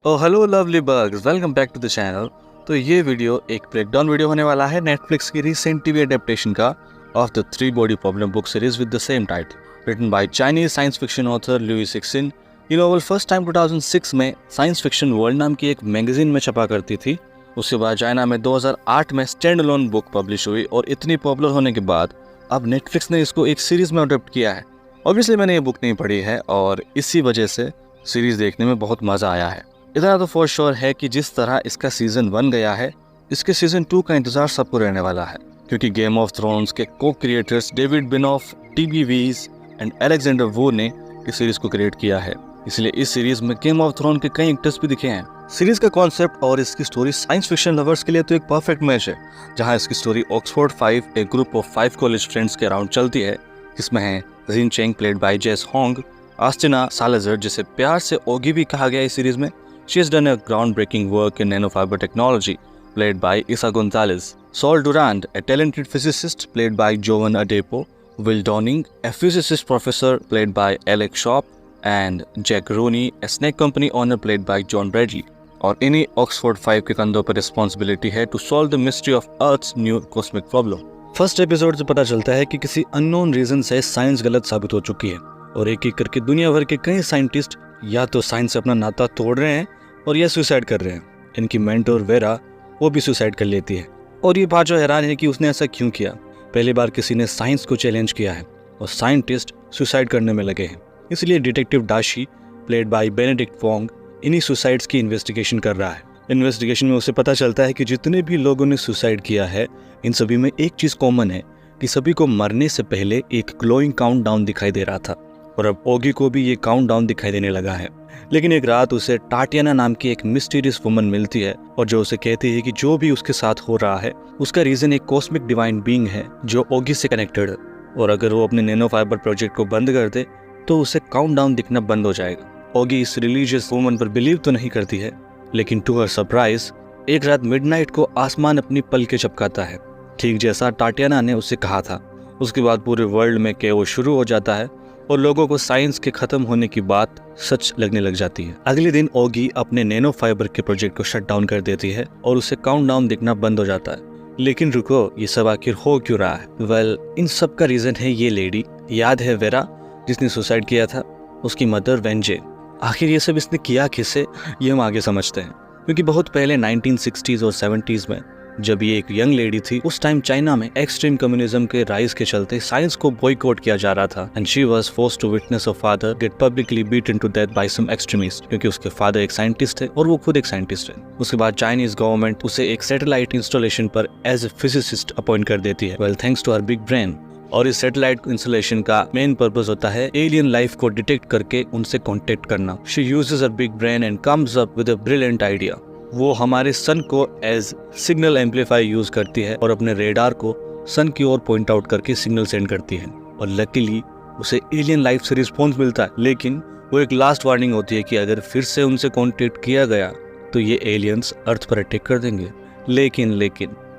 Hello lovely bugs, welcome back to the channel. तो ये video एक ब्रेकडाउन वीडियो होने वाला है नेटफ्लिक्स की रिसेंट टीवी एडेप्टेशन का of the three body problem book series with the same title, written by Chinese science fiction author Liu Cixin. ये novel first time 2006 में साइंस फिक्शन वर्ल्ड नाम की एक मैगजीन में छपा करती थी। उसके बाद चाइना में 2008 में स्टैंड अलोन बुक पब्लिश हुई और इतनी पॉपुलर होने के बाद अब नेटफ्लिक्स ने इसको एक सीरीज में अडॉप्ट किया है। ऑब्वियसली मैंने ये बुक नहीं पढ़ी है और इसी वजह से सीरीज देखने में बहुत मज़ा आया है। इतना तो फॉर श्योर है कि जिस तरह इसका सीजन 1 गया है, इसके सीजन 2 का इंतजार सबको रहने वाला है, क्योंकि गेम ऑफ थ्रोन्स के को क्रिएटर्स डेविड बिनॉफ, टी.बी. वीज एंड अलेक्जेंडर वो ने इस सीरीज को क्रिएट किया है। इसलिए इस सीरीज में गेम ऑफ थ्रोन के कई एक्टर्स भी दिखे हैं। सीरीज का कॉन्सेप्ट और इसकी स्टोरी साइंस फिक्शन लवर्स के लिए तो एक परफेक्ट मैच है, जहां इसकी स्टोरी ऑक्सफोर्ड 5 एक ग्रुप ऑफ 5 कॉलेज फ्रेंड्स के अराउंड चलती है, जिसमें है जिन चेंग प्लेड बाय जेस होंग, आस्टिना सालाजर जिसे प्यार से ओगी भी कहा गया इस सीरीज में। She has done a groundbreaking work in nanofiber technology, played by Isa Gonzalez. Saul Durand, a talented physicist, played by Jovan Adepo. Will Downing, a physicist professor, played by Alex Shop. And Jack Rooney, a snake company owner, played by John Bradley. और इन्हीं Oxford 5 के कंधों पर responsibility है to solve the mystery of Earth's new cosmic problem. First episode से पता चलता है कि किसी अननोन रीजन से साइंस गलत साबित हो चुकी है और एक एक करके दुनिया भर के कई साइंटिस्ट या तो साइंस से अपना नाता तोड़ रहे हैं और या सुसाइड कर रहे हैं। इनकी मेंटोर वेरा वो भी सुसाइड कर लेती है और ये बात जो हैरान है कि उसने ऐसा क्यों किया। पहली बार किसी ने साइंस को चैलेंज किया है और साइंटिस्ट सुसाइड करने में लगे हैं। इसलिए डिटेक्टिव डाशी प्लेड बाय बेनेडिक्ट वोंग इन्हीं सुसाइड्स की इन्वेस्टिगेशन कर रहा है। इन्वेस्टिगेशन में उसे पता चलता है कि जितने भी लोगों ने सुसाइड किया है, इन सभी में एक चीज कॉमन है कि सभी को मरने से पहले एक ग्लोइंग काउंटडाउन दिखाई दे रहा था और अब ओगी को भी ये काउंटडाउन दिखाई देने लगा है। लेकिन एक रात उसे टाटियाना नाम की एक मिस्टीरियस वुमन मिलती है और जो उसे कहती है कि जो भी उसके साथ हो रहा है उसका रीजन एक कॉस्मिक डिवाइन बीइंग है जो ओगी से कनेक्टेड है, और अगर वो अपने नैनो फाइबर प्रोजेक्ट को बंद कर दे तो उसे काउंटडाउन दिखना बंद हो जाएगा। ओगी इस रिलीजियस वुमन पर बिलीव तो नहीं करती है, लेकिन टू हर सरप्राइज एक रात मिडनाइट को आसमान अपनी पलकें झपकाता है, ठीक जैसा टाटियाना ने उससे कहा था। उसके बाद पूरे वर्ल्ड में केओस शुरू हो जाता है और लोगों को साइंस के खत्म होने की बात सच लगने लग जाती है। अगले दिन ओगी अपने नैनो फाइबर के प्रोजेक्ट को शट डाउन कर देती है और उसे काउंटडाउन दिखना बंद हो जाता है। लेकिन रुको, ये सब आखिर हो क्यों रहा है? वेल, इन सब का रीजन है ये लेडी, याद है वेरा जिसने सुसाइड किया था, उसकी मदर वेंजे। आखिर ये सब इसने किया किसे, ये हम आगे समझते हैं, क्योंकि बहुत पहले 1960s और 70s में जब ये एक यंग लेडी थी, उस टाइम चाइना में एक्सट्रीम कम्युनिज्म के राइज के चलते साइंस को बॉयकॉट किया जा रहा था and she was forced to witness her father get publicly beaten to death by some extremist, क्योंकि उसके फादर एक साइंटिस्ट थे और वो खुद एक साइंटिस्ट है। उसके बाद चाइनीज गवर्नमेंट उसे एक सैटेलाइट इंस्टॉलेशन पर एज ए फिजिसिस्ट अपॉइंट कर देती है, well thanks to her big brain. और इस सैटेलाइट इंस्टॉलेशन का मेन पर्पस होता है एलियन लाइफ को डिटेक्ट करके उनसे कॉन्टेक्ट करना। She uses her big brain and comes up with a brilliant idea. वो हमारे सन को एज सिग्नल एम्पलीफायर यूज करती है और अपने रेडार को सन की ओर पॉइंट आउट करके सिग्नल सेंड करती है, और लकीली उसे एलियन लाइफ से रिस्पॉन्स मिलता है। लेकिन वो एक लास्ट वार्निंग होती है कि अगर फिर से उनसे कॉन्टेक्ट किया गया तो ये एलियंस अर्थ पर अटैक कर देंगे। लेकिन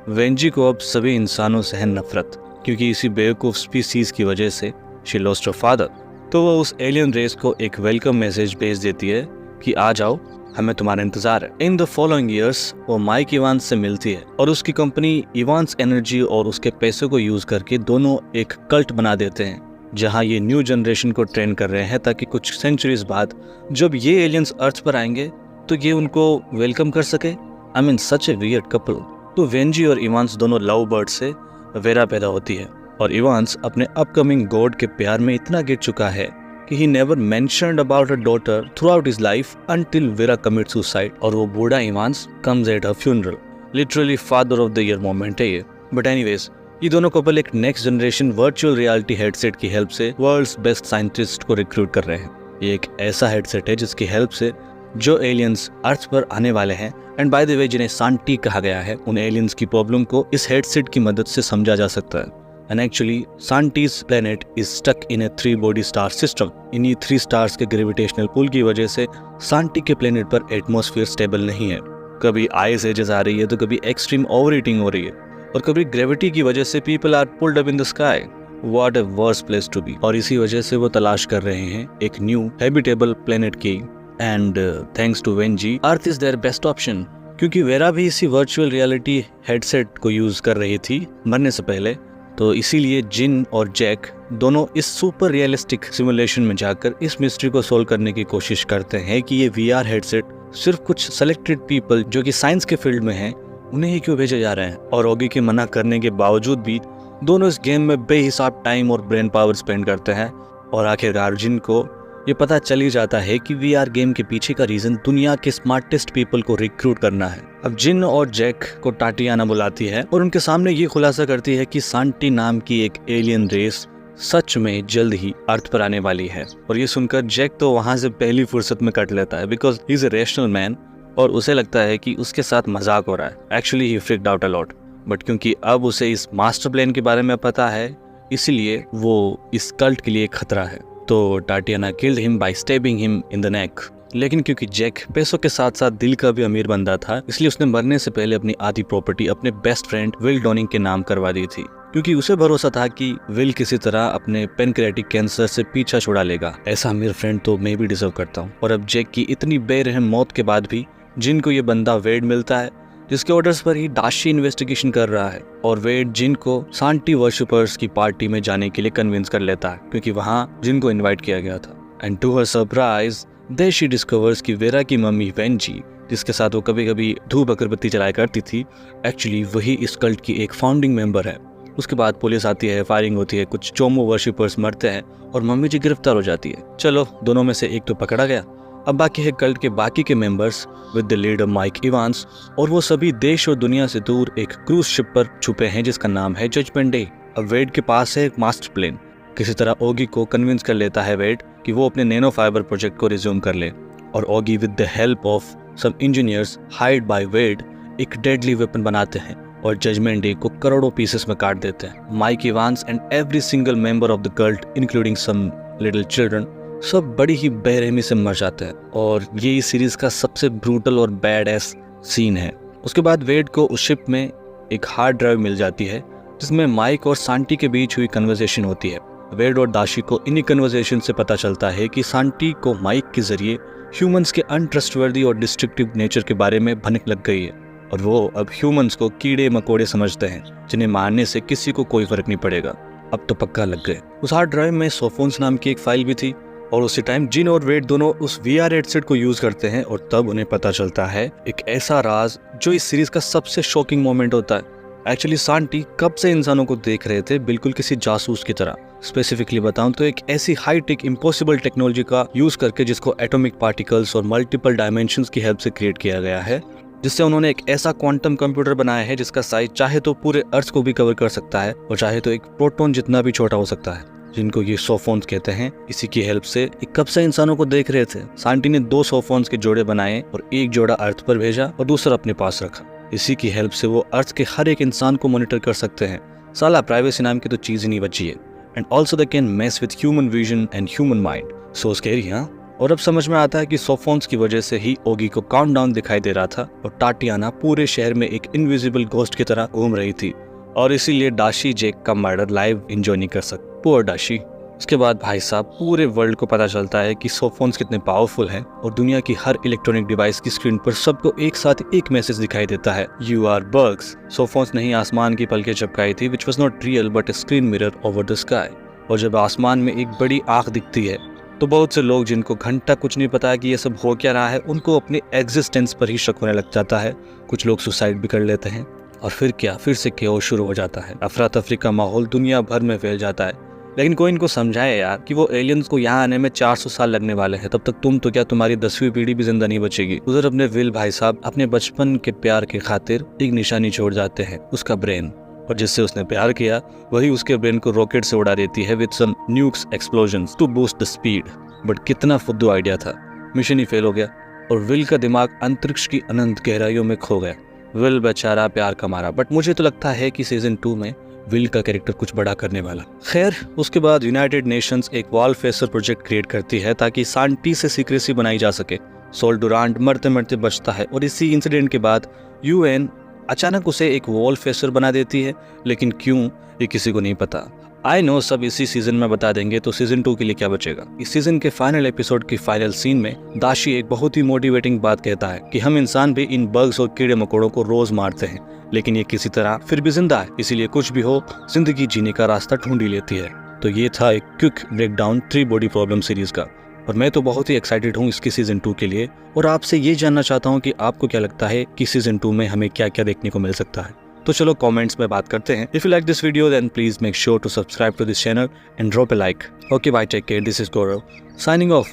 वेंजी को अब सभी इंसानों से है नफरत, क्योंकि इसी बेवकूफ स्पीसीज की वजह से शी लॉस्ट हर फादर। तो वो उस एलियन रेस को एक वेलकम मैसेज भेज देती है कि आ जाओ, हमें तुम्हारा इंतजार है। इन द फॉलोइंग ईयर्स वो माइक इवांस से मिलती है और उसकी कंपनी इवांस एनर्जी और उसके पैसे को यूज करके दोनों एक कल्ट बना देते हैं, जहां ये न्यू जनरेशन को ट्रेन कर रहे हैं ताकि कुछ सेंचुरीज बाद जब ये एलियंस अर्थ पर आएंगे तो ये उनको वेलकम कर सके। I mean such A weird couple. तो वेंजी और इवांस दोनों लव बर्ड से वेरा पैदा होती है और इवांस अपने अपकमिंग गॉड के प्यार में इतना गिर चुका है कि he never mentioned about her daughter throughout his life until Vera commits suicide, और वो बूढ़ा Evans comes at her funeral. Literally father of the year moment है ये। But anyways, ये दोनों कपल एक next generation virtual reality headset की help से वर्ल्ड्स बेस्ट साइंटिस्ट को रिक्रूट कर रहे हैं। ये एक ऐसा हेडसेट है जिसकी हेल्प से जो एलियंस अर्थ पर आने वाले हैं, एंड बाय द वे जिन्हें सांटी कहा गया है, उन एलियंस की प्रॉब्लम को इस हेडसेट की मदद से समझा जा सकता है। And actually, Santi's planet is stuck in a 3-body star system. इन्हीं 3 स्टार्स के ग्रेविटेशनल पुल की वजह से सांटी के प्लेनेट पर एटमॉस्फेयर स्टेबल नहीं है। कभी आइस एजेस आ रही है तो कभी एक्सट्रीम ओवर हीटिंग हो रही है और कभी ग्रेविटी की वजह से people are pulled up in the sky. What a worst place to be. और इसी वजह से वो तलाश कर रहे हैं एक न्यू हैबिटेबल प्लेनेट की and thanks to Wenjie Earth is their best option. क्योंकि वेरा भी इसी वर्चुअल रियलिटी हेडसेट को यूज कर रही थी मरने से पहले, तो इसीलिए जिन और जैक दोनों इस सुपर रियलिस्टिक सिमुलेशन में जाकर इस मिस्ट्री को सोल्व करने की कोशिश करते हैं कि ये VR हेडसेट सिर्फ कुछ सेलेक्टेड पीपल जो कि साइंस के फील्ड में हैं उन्हें ही क्यों भेजे जा रहे हैं। और ओगी के मना करने के बावजूद भी दोनों इस गेम में बेहिसाब टाइम और ब्रेन पावर स्पेंड करते हैं और आखिरकार जिन को ये पता चल ही जाता है कि VR गेम के पीछे का रीजन दुनिया के स्मार्टेस्ट पीपल को रिक्रूट करना है। अब जिन और जैक को टाटियाना बुलाती है और उनके सामने ये खुलासा करती है कि सांटी नाम की एक एलियन रेस सच में जल्द ही अर्थ पर आने वाली है। और ये सुनकर जैक तो वहां से पहली फुर्सत में कट लेता है because he is a rational man और उसे लगता है कि उसके साथ मजाक हो रहा है। Actually he freaked out a lot, but क्योंकि अब उसे इस मास्टर प्लान के बारे में पता है इसलिए वो इस कल्ट के लिए खतरा है। तो Tatiana killed him by stabbing him in the neck. लेकिन क्योंकि जैक पैसों के साथ साथ दिल का भी अमीर बंदा था इसलिए उसने मरने से पहले अपनी आधी प्रॉपर्टी अपने बेस्ट फ्रेंड विल डॉनिंग के नाम करवा दी थी, क्योंकि उसे भरोसा था कि विल किसी तरह अपने पेनक्रियाटिक कैंसर से पीछा छुड़ा लेगा। ऐसा अमीर फ्रेंड तो मैं भी डिजर्व करता हूँ। और अब जैक की इतनी बेरहम मौत के बाद भी जिन को ये बंदा वेड मिलता है जिसके ऑर्डर्स पर ही दाशी इन्वेस्टिगेशन कर रहा है। और वेड जिन को सांटी वर्शिपर्स की पार्टी में जाने के लिए कन्विंस कर लेता है क्योंकि वहाँ जिन को इनवाइट किया गया था। And to her surprise there she discovers कि वेरा की मम्मी वेंजी जिसके साथ वो कभी कभी धूप अगरबत्ती चलाया करती थी एक्चुअली वही इस कल्ट की एक फाउंडिंग मेंबर है। उसके बाद पुलिस आती है, फायरिंग होती है, कुछ चोमो वर्शिपर्स मरते हैं और मम्मी जी गिरफ्तार हो जाती है। चलो दोनों में से एक तो पकड़ा गया। अब बाकी है कल्ट के बाकी के members with the leader Mike Evans और वो सभी देश और दुनिया से दूर एक क्रूज शिप पर छुपे हैं जिसका नाम है जजमेंट डे। अब वेड के पास है एक मास्टर प्लान। किसी तरह ओगी को कन्विंस कर लेता है वेड कि वो अपने नैनो फाइबर प्रोजेक्ट को रिज्यूम कर ले और Auggie with the help of some engineers hired by Wade एक डेडली वेपन बनाते हैं और जजमेंट डे को करोड़ों पीसेस में काट देते हैं। Mike Evans and every single member of the cult including some little children सब बड़ी ही बेरहमी से मर जाते हैं और ये इस सीरीज का सबसे ब्रूटल और बैड एस सीन है। उसके बाद वेड को उस शिप में एक हार्ड ड्राइव मिल जाती है जिसमें माइक और सांटी के बीच हुई कन्वर्सेशन होती है। वेड और दाशी को इन्हीं कन्वर्सेशन से पता चलता है कि सांटी को माइक के जरिए ह्यूमंस के अनट्रस्टवर्दी और डिस्ट्रक्टिव नेचर के बारे में भनक लग गई है और वो अब ह्यूमंस को कीड़े मकोड़े समझते हैं जिन्हें मारने से किसी को कोई फर्क नहीं पड़ेगा। अब तो पक्का लग गए। उस हार्ड ड्राइव में सोफोन्स नाम की एक फाइल भी थी और उसी टाइम जिन और वेड दोनों उस VR हेडसेट को यूज करते हैं और तब उन्हें पता चलता है एक ऐसा राज जो इस सीरीज का सबसे शॉकिंग मोमेंट होता है। एक्चुअली सांटी कब से इंसानों को देख रहे थे बिल्कुल किसी जासूस की तरह। स्पेसिफिकली बताऊं तो एक ऐसी हाईटेक इम्पॉसिबल टेक्नोलॉजी का यूज करके जिसको एटॉमिक पार्टिकल्स और मल्टीपल डायमेंशंस की हेल्प से क्रिएट किया गया है, जिससे उन्होंने एक ऐसा क्वांटम कंप्यूटर बनाया है जिसका साइज चाहे तो पूरे अर्थ को भी कवर कर सकता है और चाहे तो एक प्रोटॉन जितना भी छोटा हो सकता है, जिनको ये सोफोन्स कहते हैं। इसी की हेल्प से कब से इंसानों को देख रहे थे। सांटी ने 2 सोफोन्स के जोड़े बनाए और एक जोड़ा अर्थ पर भेजा और दूसरा अपने पास रखा। इसी की हेल्प से वो अर्थ के हर एक इंसान को मॉनिटर कर सकते हैं। साला प्राइवेसी नाम की तो चीज ही नहीं बची है। And also they can mess with human vision and human mind. So scary, हाँ। और अब समझ में आता है कि सोफोन्स की वजह से ही ओगी को काउंटडाउन दिखाई दे रहा था और टाटियाना पूरे शहर में एक इनविजिबल घोस्ट की तरह घूम रही थी और इसीलिए दाशी जैक का मर्डर लाइव एंजॉय नहीं कर सकती। पुअर दाशी। उसके बाद भाई साहब पूरे वर्ल्ड को पता चलता है कि सोफोन्स कितने पावरफुल हैं और दुनिया की हर इलेक्ट्रॉनिक डिवाइस की स्क्रीन पर सबको एक साथ एक मैसेज दिखाई देता है, यू आर बग्स। सोफोन्स ने ही आसमान की पलकें झपकाई थी which was not real but A screen mirror over the sky. और जब आसमान में एक बड़ी आंख दिखती है तो बहुत से लोग जिनको घंटा कुछ नहीं पता कि ये सब हो क्या रहा है उनको अपने एग्जिस्टेंस पर ही शक होने लग जाता है। कुछ लोग सुसाइड भी कर लेते हैं और फिर क्या, फिर से केओस शुरू हो जाता है। अफरा तफरी का माहौल दुनिया भर में फैल जाता है। लेकिन कोई इनको समझाए यार कि वो एलियंस को यहाँ आने में 400 साल लगने वाले हैं, तब तक तुम तो क्या तुम्हारी 10वीं पीढ़ी भी जिंदा नहीं बचेगी। उधर अपने विल भाई साहब अपने बचपन के प्यार के खातिर एक निशानी छोड़ जाते हैं, उसका ब्रेन, और जिससे उसने प्यार किया वही उसके ब्रेन को रॉकेट से उड़ा देती है with some nukes explosions to boost the speed. But कितना फुद्दू आइडिया था, मिशन ही फेल हो गया और विल का दिमाग अंतरिक्ष की अनंत गहराइयों में खो गया। विल बेचारा प्यार का मारा, बट मुझे तो लगता है कि सीजन 2 में विल का कैरेक्टर कुछ बड़ा करने वाला। खैर, उसके बाद यूनाइटेड नेशंस एक वॉल फेसर प्रोजेक्ट क्रिएट करती है ताकि सांटी से सीक्रेसी बनाई जा सके। सोल डुरांट मरते मरते बचता है और इसी इंसिडेंट के बाद यूएन अचानक उसे एक वॉल फेसर बना देती है, लेकिन क्यों ये किसी को नहीं पता। आई नो सब इसी सीजन में बता देंगे, तो सीजन 2 के लिए क्या बचेगा। इस सीजन के फाइनल एपिसोड की फाइनल सीन में दाशी एक बहुत ही मोटिवेटिंग बात कहता है कि हम इंसान भी इन बग्स और कीड़े मकोड़ों को रोज मारते हैं, लेकिन ये किसी तरह फिर भी जिंदा है, इसीलिए कुछ भी हो जिंदगी जीने का रास्ता ढूंढ ही लेती है। तो ये था एक quick breakdown 3 body problem series का, और मैं तो बहुत ही एक्साइटेड हूँ इसकी सीजन 2 के लिए, और आपसे ये जानना चाहता हूँ कि आपको क्या लगता है कि सीजन 2 में हमें क्या क्या देखने को मिल सकता है। तो चलो कमेंट्स में बात करते हैं। If you like this video then please make sure to subscribe to this channel and drop a like. Okay bye, take care, this is Gaurav signing of.